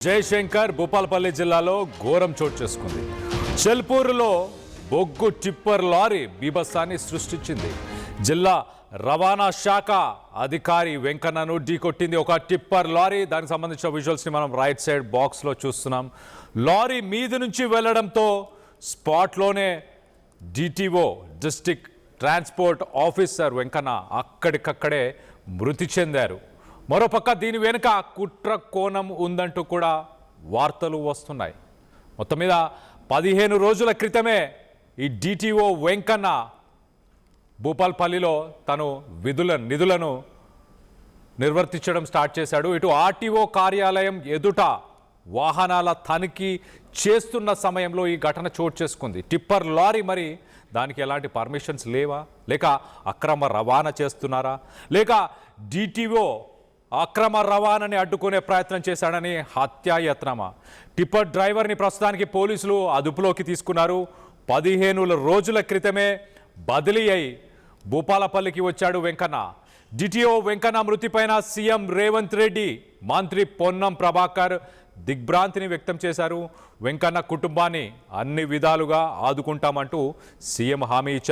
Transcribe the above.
జయశంకర్ భూపాలపల్లి జిల్లాలో ఘోరం చోటు చేసుకుంది. చెల్పూరులో బొగ్గు టిప్పర్ లారీ బీభత్సాన్ని సృష్టించింది. జిల్లా రవాణా శాఖ అధికారి వెంకన్నను ఢీకొట్టింది ఒక టిప్పర్ లారీ. దానికి సంబంధించిన విజువల్స్ ని మనం రైట్ సైడ్ బాక్స్ లో చూస్తున్నాం. లారీ మీద నుంచి వెళ్లడంతో స్పాట్లోనే DTO district transport officer Venkanna అక్కడికక్కడే మృతి చెందారు. మరోపక్క దీని వెనుక కుట్ర కోణం ఉందంటూ కూడా వార్తలు వస్తున్నాయి. మొత్తం మీద 15 రోజుల క్రితమే ఈ డిటిఓ వెంకన్న భూపాలపల్లిలో తను నిధులను నిర్వర్తించడం స్టార్ట్ చేశాడు. ఇటు ఆర్టీఓ కార్యాలయం ఎదుట వాహనాల తనిఖీ చేస్తున్న సమయంలో ఈ ఘటన చోటు చేసుకుంది. టిప్పర్ లారీ మరి దానికి ఎలాంటి పర్మిషన్స్ లేవా, లేక అక్రమ రవాణా చేస్తున్నారా, లేక డిటిఓ అక్రమ రవాణాని అడ్డుకునే ప్రయత్నం చేశాడని హత్యాయత్నమా? టిప్పర్ డ్రైవర్ని ప్రస్తుతానికి పోలీసులు అదుపులోకి తీసుకున్నారు. 15 రోజుల క్రితమే బదిలీ అయి భూపాలపల్లికి వచ్చాడు వెంకన్న. డిటిఓ వెంకన్న మృతిపైన సీఎం రేవంత్ రెడ్డి, మంత్రి పొన్నం ప్రభాకర్ దిగ్భ్రాంతిని వ్యక్తం చేశారు. వెంకన్న కుటుంబాన్ని అన్ని విధాలుగా ఆదుకుంటామంటూ సీఎం హామీ ఇచ్చారు.